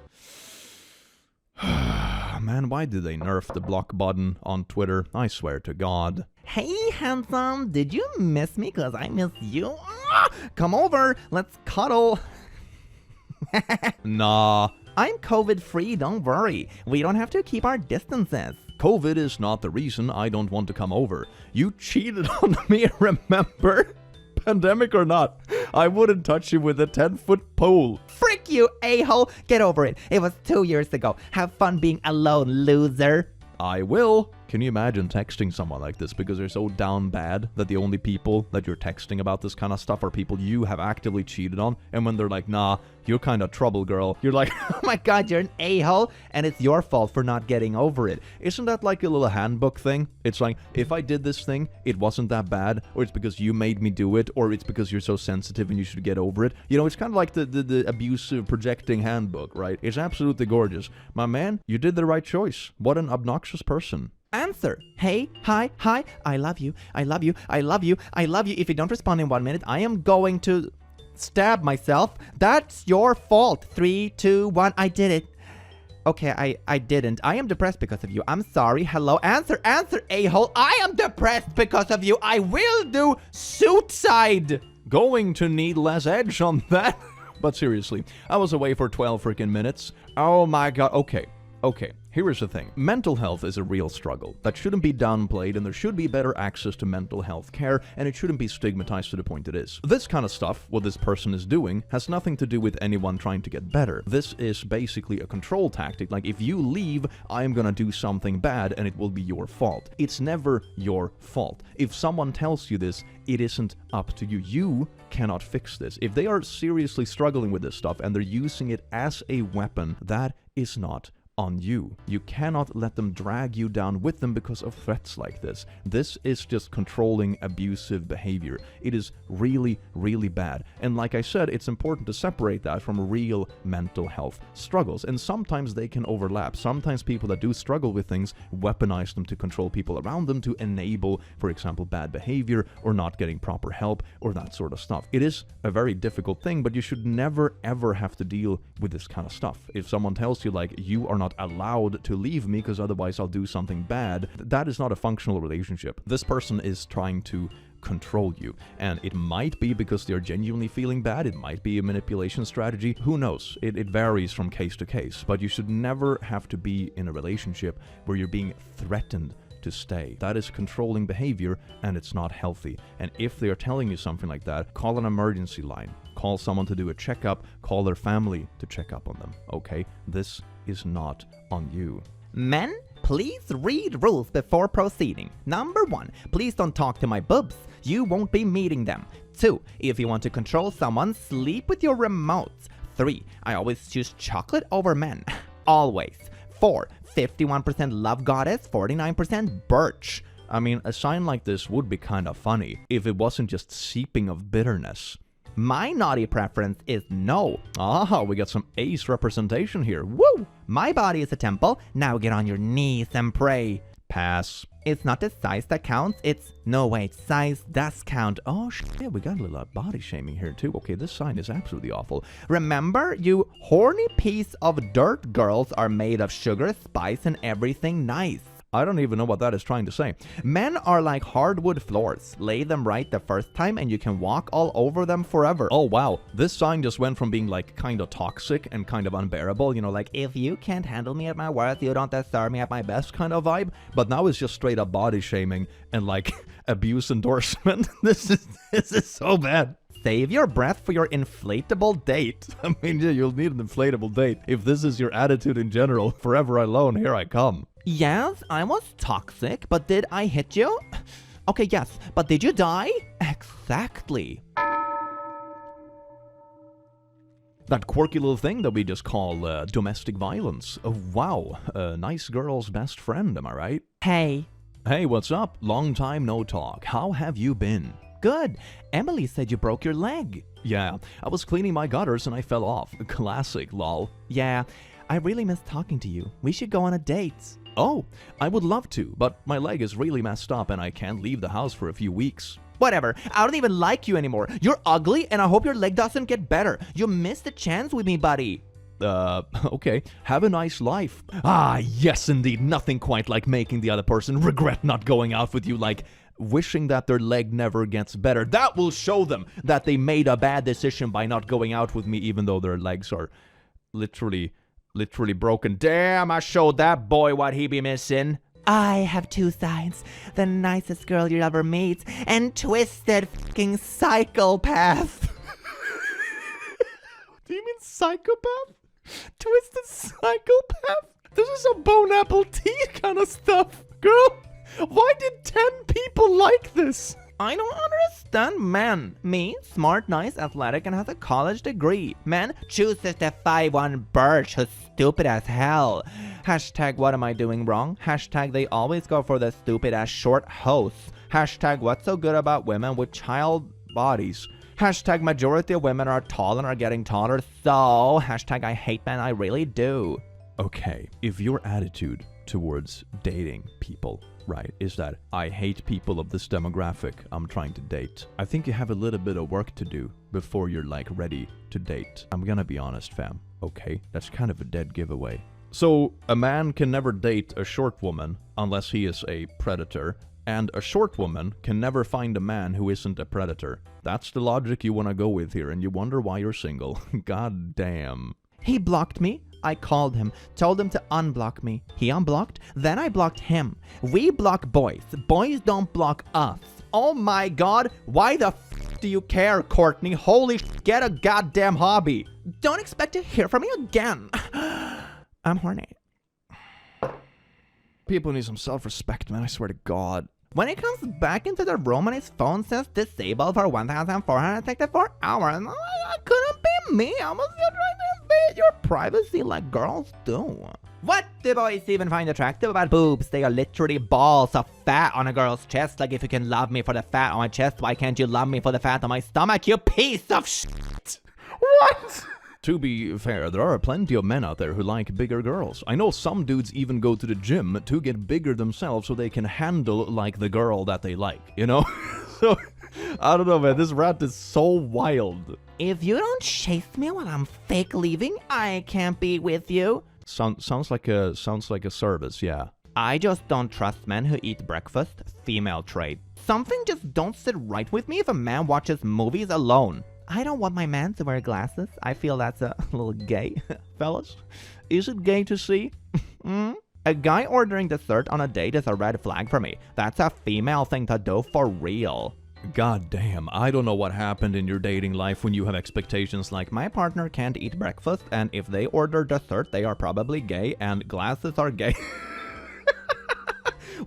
Man, why did they nerf the block button on Twitter? I swear to God.
Hey, handsome, did you miss me? Cause I miss you. Come over, let's cuddle.
Nah.
I'm COVID-free, don't worry. We don't have to keep our distances.
COVID is not the reason I don't want to come over. You cheated on me, remember? Pandemic or not, I wouldn't touch you with a 10-foot pole.
Frick you, a-hole. Get over it. It was 2 years ago. Have fun being alone, loser.
I will. Can you imagine texting someone like this because they're so down bad that the only people that you're texting about this kind of stuff are people you have actively cheated on? And when they're like, nah, you're kind of trouble, girl, you're like,
oh my god, you're an a-hole, and it's your fault for not getting over it.
Isn't that like a little handbook thing? It's like, if I did this thing, it wasn't that bad, or it's because you made me do it, or it's because you're so sensitive and you should get over it. You know, it's kind of like the abusive projecting handbook, right? It's absolutely gorgeous. My man, you did the right choice. What an obnoxious person.
Answer. Hey, hi, I love you, I love you, I love you, I love you. If you don't respond in 1 minute, I am going to stab myself. That's your fault. 3, 2, 1, I did it. Okay, I didn't. I am depressed because of you. I'm sorry. Hello. Answer, a-hole. I am depressed because of you. I will do suicide.
Going to need less edge on that. But seriously, I was away for 12 freaking minutes. Oh my god. Okay. Here is the thing. Mental health is a real struggle that shouldn't be downplayed, and there should be better access to mental health care, and it shouldn't be stigmatized to the point it is. This kind of stuff, what this person is doing, has nothing to do with anyone trying to get better. This is basically a control tactic. Like, if you leave, I'm gonna do something bad and it will be your fault. It's never your fault. If someone tells you this, it isn't up to you. You cannot fix this. If they are seriously struggling with this stuff and they're using it as a weapon, that is not on you. You cannot let them drag you down with them because of threats like this. This is just controlling, abusive behavior. It is really, really bad. And like I said, it's important to separate that from real mental health struggles. And sometimes they can overlap. Sometimes people that do struggle with things weaponize them to control people around them to enable, for example, bad behavior or not getting proper help or that sort of stuff. It is a very difficult thing, but you should never ever have to deal with this kind of stuff. If someone tells you, like, you are not allowed to leave me because otherwise I'll do something bad, that is not a functional relationship. This person is trying to control you, and it might be because they're genuinely feeling bad. It might be a manipulation strategy. Who knows? It varies from case to case, but you should never have to be in a relationship where you're being threatened to stay. That is controlling behavior, and it's not healthy. And if they are telling you something like that, call an emergency line. Call someone to do a checkup. Call their family to check up on them, okay? This is not on you.
Men, please read rules before proceeding. Number 1, please don't talk to my boobs. You won't be meeting them. 2, if you want to control someone, sleep with your remotes. 3, I always choose chocolate over men. Always. 4, 51% love goddess, 49% birch.
I mean, a sign like this would be kind of funny if it wasn't just seeping of bitterness.
My naughty preference is no.
Ah, we got some ace representation here. Woo!
My body is a temple. Now get on your knees and pray.
Pass.
It's not the size that counts, it's... No, wait, size does count.
Oh, yeah, we got a little body shaming here, too. Okay, this sign is absolutely awful.
Remember, you horny piece of dirt, girls are made of sugar, spice, and everything nice.
I don't even know what that is trying to say.
Men are like hardwood floors. Lay them right the first time and you can walk all over them forever.
Oh wow, this sign just went from being like kind of toxic and kind of unbearable, you know, like if you can't handle me at my worst, you don't deserve me at my best kind of vibe. But now it's just straight up body shaming and like abuse endorsement. This is so bad.
Save your breath for your inflatable date.
I mean, yeah, you'll need an inflatable date. If this is your attitude in general, forever alone, here I come.
Yes, I was toxic, but did I hit you? Okay, yes, but did you die? Exactly.
That quirky little thing that we just call domestic violence. Oh, wow, a nice girl's best friend, am I right?
Hey.
Hey, what's up? Long time no talk. How have you been?
Good. Emily said you broke your leg.
Yeah, I was cleaning my gutters and I fell off. Classic, lol.
Yeah, I really miss talking to you. We should go on a date.
Oh, I would love to, but my leg is really messed up and I can't leave the house for a few weeks.
Whatever, I don't even like you anymore. You're ugly and I hope your leg doesn't get better. You missed a chance with me, buddy.
Okay. Have a nice life. Ah, yes, indeed. Nothing quite like making the other person regret not going out with you, like wishing that their leg never gets better. That will show them that they made a bad decision by not going out with me, even though their legs are literally broken. Damn, I showed that boy what he be missing.
I have two sides. The nicest girl you'll ever meet, and twisted fucking psychopath.
Do you mean psychopath? Twisted psychopath? This is a bone apple tea kind of stuff. Girl, why did 10 people like this?
I don't understand men. Me, smart, nice, athletic, and has a college degree. Men chooses the 5'1" birch who's stupid as hell. Hashtag what am I doing wrong? Hashtag they always go for the stupid ass short hosts. Hashtag what's so good about women with child bodies. Hashtag majority of women are tall and are getting taller. So hashtag I hate men, I really do.
Okay, if your attitude towards dating people, right, is that I hate people of this demographic I'm trying to date. I think you have a little bit of work to do before you're like ready to date. I'm gonna be honest, fam. Okay, that's kind of a dead giveaway. So a man can never date a short woman unless he is a predator, and a short woman can never find a man who isn't a predator. That's the logic you want to go with here, and you wonder why you're single. God damn.
He blocked me. I called him, told him to unblock me. He unblocked, then I blocked him. We block boys. Boys don't block us. Oh my god, why the f do you care, Courtney? Holy sh, get a goddamn hobby. Don't expect to hear from me again. I'm horny.
People need some self-respect, man, I swear to God.
When he comes back into the room and his phone says disabled for 1,464 hours, that couldn't be me. I was just trying to invade your privacy like girls do. What do boys even find attractive about boobs? They are literally balls of fat on a girl's chest. Like, if you can love me for the fat on my chest, why can't you love me for the fat on my stomach, you piece of shit? What?
To be fair, there are plenty of men out there who like bigger girls. I know some dudes even go to the gym to get bigger themselves so they can handle like the girl that they like, you know? So, I don't know, man, this rant is so wild.
If you don't chase me while I'm fake leaving, I can't be with you.
Sounds like a service, yeah.
I just don't trust men who eat breakfast. Female trait. Something just don't sit right with me if a man watches movies alone. I don't want my man to wear glasses. I feel that's a little gay. Fellas, is it gay to see? A guy ordering dessert on a date is a red flag for me. That's a female thing to do for real.
God damn, I don't know what happened in your dating life when you have expectations like
My partner can't eat breakfast, and if they order dessert, they are probably gay, and glasses are gay.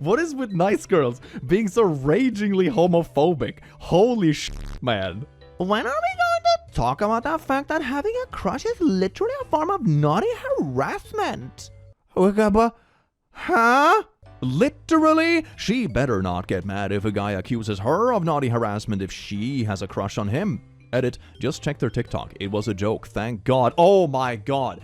What is with nice girls being so ragingly homophobic? Holy shit, man.
When are we going to talk about the fact that having a crush is literally a form of naughty harassment? Huh?
Literally? She better not get mad if a guy accuses her of naughty harassment if she has a crush on him. Edit, just check their TikTok. It was a joke, thank God. Oh my God.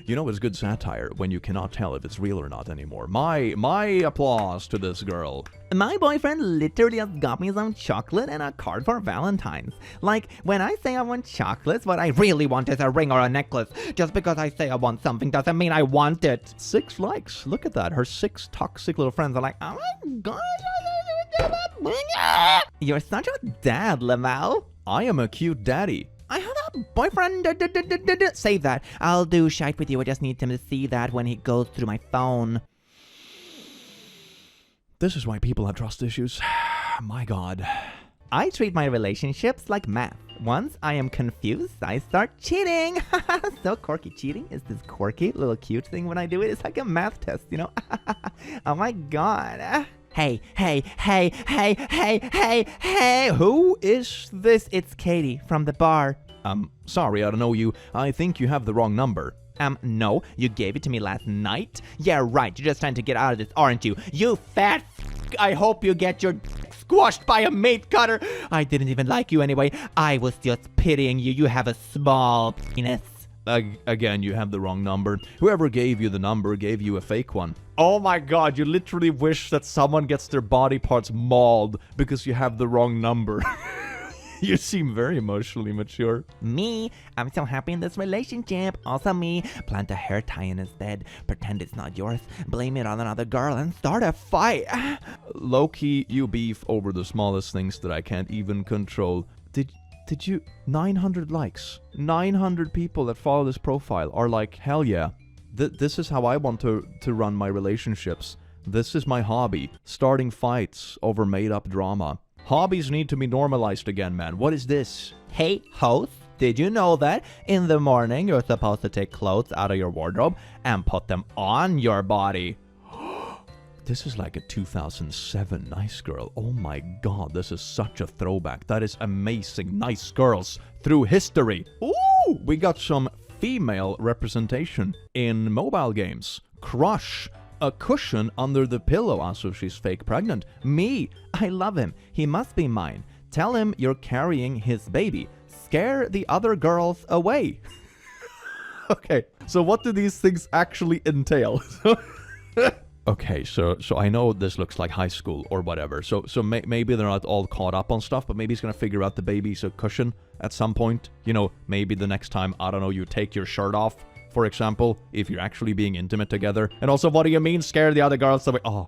You know, it's good satire when you cannot tell if it's real or not anymore. My applause to this girl.
My boyfriend literally just got me some chocolate and a card for Valentine's. Like, when I say I want chocolates, what I really want is a ring or a necklace. Just because I say I want something doesn't mean I want it.
6 likes. Look at that. Her 6 toxic little friends are like, oh my
God. You're such a dad, Lamau.
I am a cute daddy.
I have a boyfriend. Save that. I'll do shite with you. I just need him to see that when he goes through my phone.
This is why people have trust issues. My God.
I treat my relationships like math. Once I am confused, I start cheating. So quirky. Cheating is this quirky little cute thing when I do it. It's like a math test, you know? Oh my God. Hey. Who is this? It's Katie from the bar.
Sorry, I don't know you. I think you have the wrong number.
No, you gave it to me last night? Yeah, right, you're just trying to get out of this, aren't you? You fat f***. I hope you get your squashed by a meat cutter. I didn't even like you anyway. I was just pitying you. You have a small penis.
Again, you have the wrong number. Whoever gave you the number gave you a fake one.
Oh my God, you literally wish that someone gets their body parts mauled because you have the wrong number.
You seem very emotionally mature.
Me, I'm so happy in this relationship. Also me, plant a hair tie in his bed, pretend it's not yours, blame it on another girl, and start a fight.
Low-key, you beef over the smallest things that I can't even control. Did you... 900 likes. 900 people that follow this profile are like, hell yeah. This is how I want to run my relationships. This is my hobby. Starting fights over made-up drama. Hobbies need to be normalized again, man. What is this?
Hey, host, did you know that in the morning you're supposed to take clothes out of your wardrobe and put them on your body?
This is like a 2007 Nice Girl. Oh my God, this is such a throwback. That is amazing. Nice girls through history. Ooh, we got some female representation in mobile games. Crush. A cushion under the pillow. Also, she's fake pregnant. Me. I love him. He must be mine. Tell him you're carrying his baby. Scare the other girls away. Okay, so what do these things actually entail? Okay, so I know this looks like high school or whatever. So maybe they're not all caught up on stuff, but maybe he's gonna figure out the baby's a cushion at some point. You know, maybe the next time, I don't know, you take your shirt off, for example, if you're actually being intimate together. And also, what do you mean scare the other girls away? Oh,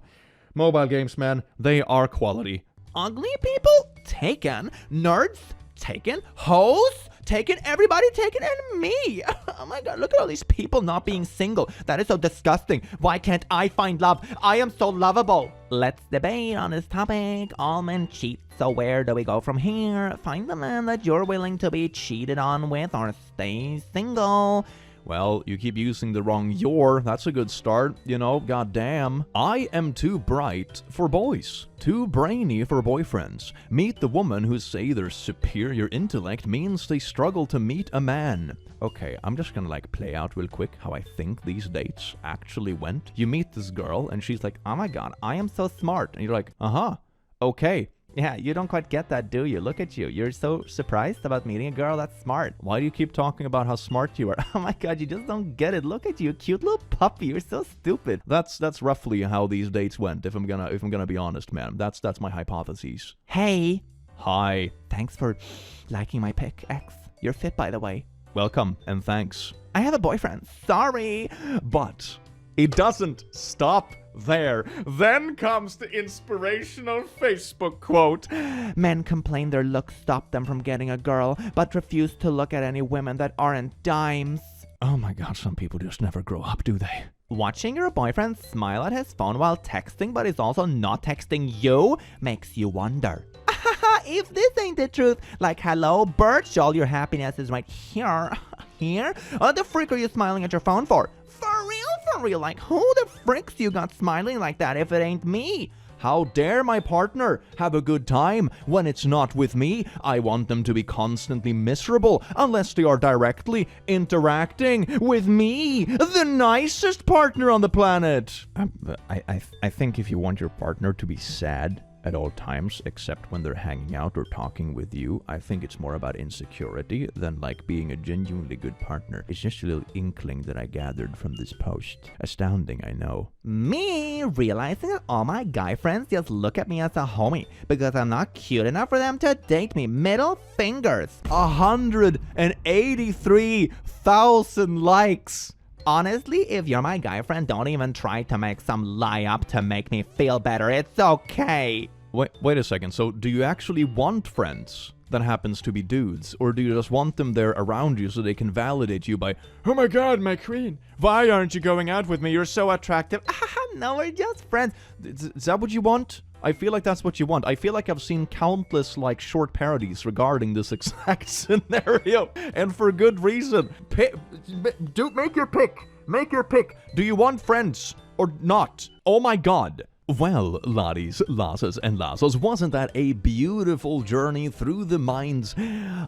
mobile games, man, they are quality.
Ugly people taken, nerds taken, hoes taken, everybody taken, and me. Oh my god, look at all these people not being single. That is so disgusting. Why can't I find love? I am so lovable. Let's debate on this topic. All men cheat, so where do we go from here? Find the man that you're willing to be cheated on with, or stay single.
Well, you keep using the wrong "your." That's a good start, you know, goddamn. I am too bright for boys, too brainy for boyfriends. Meet the woman who say their superior intellect means they struggle to meet a man. Okay, I'm just gonna like play out real quick how I think these dates actually went. You meet this girl and she's like, oh my god, I am so smart. And you're like, uh-huh, okay. Yeah, you don't quite get that, do you? Look at you. You're so surprised about meeting a girl that's smart. Why do you keep talking about how smart you are?
Oh my god, you just don't get it. Look at you, cute little puppy. You're so stupid.
That's roughly how these dates went, if I'm gonna be honest, man. That's my hypothesis.
Hey.
Hi.
Thanks for liking my pic, X. You're fit, by the way.
Welcome, and thanks.
I have a boyfriend. Sorry.
But it doesn't stop there. Then comes the inspirational Facebook quote.
Men complain their looks stop them from getting a girl, but refuse to look at any women that aren't dimes.
Oh my god, some people just never grow up, do they?
Watching your boyfriend smile at his phone while texting, but is also not texting you, makes you wonder. If this ain't the truth, like, hello, Birch, all your happiness is right here. Here? What the freak are you smiling at your phone for? For real, like, who the fricks you got smiling like that if it ain't me?
How dare my partner have a good time when it's not with me? I want them to be constantly miserable unless they are directly interacting with me, the nicest partner on the planet. I think if you want your partner to be sad at all times, except when they're hanging out or talking with you, I think it's more about insecurity than like being a genuinely good partner. It's just a little inkling that I gathered from this post. Astounding, I know.
Me realizing that all my guy friends just look at me as a homie because I'm not cute enough for them to date me. Middle fingers.
183,000 likes.
Honestly, if you're my guy friend, don't even try to make some lie up to make me feel better. It's okay.
Wait a second. So do you actually want friends that happens to be dudes? Or do you just want them there around you so they can validate you by, oh my god, my queen, why aren't you going out with me? You're so attractive.
No, we're just friends.
Is that what you want? I feel like that's what you want. I feel like I've seen countless like short parodies regarding this exact scenario, and for good reason. Make your pick. Make your pick. Do you want friends or not? Oh my god. Well, laddies, lasses, and lassos, wasn't that a beautiful journey through the minds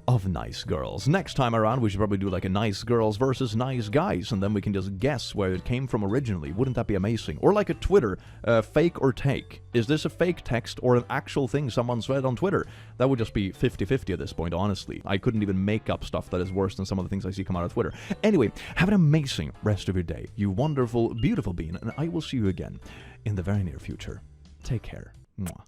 of nice girls? Next time around, we should probably do like a nice girls versus nice guys, and then we can just guess where it came from originally. Wouldn't that be amazing? Or like a Twitter, fake or take. Is this a fake text or an actual thing someone said on Twitter? That would just be 50-50 at this point, honestly. I couldn't even make up stuff that is worse than some of the things I see come out of Twitter. Anyway, have an amazing rest of your day, you wonderful, beautiful being, and I will see you again in the very near future. Take care. Mwah.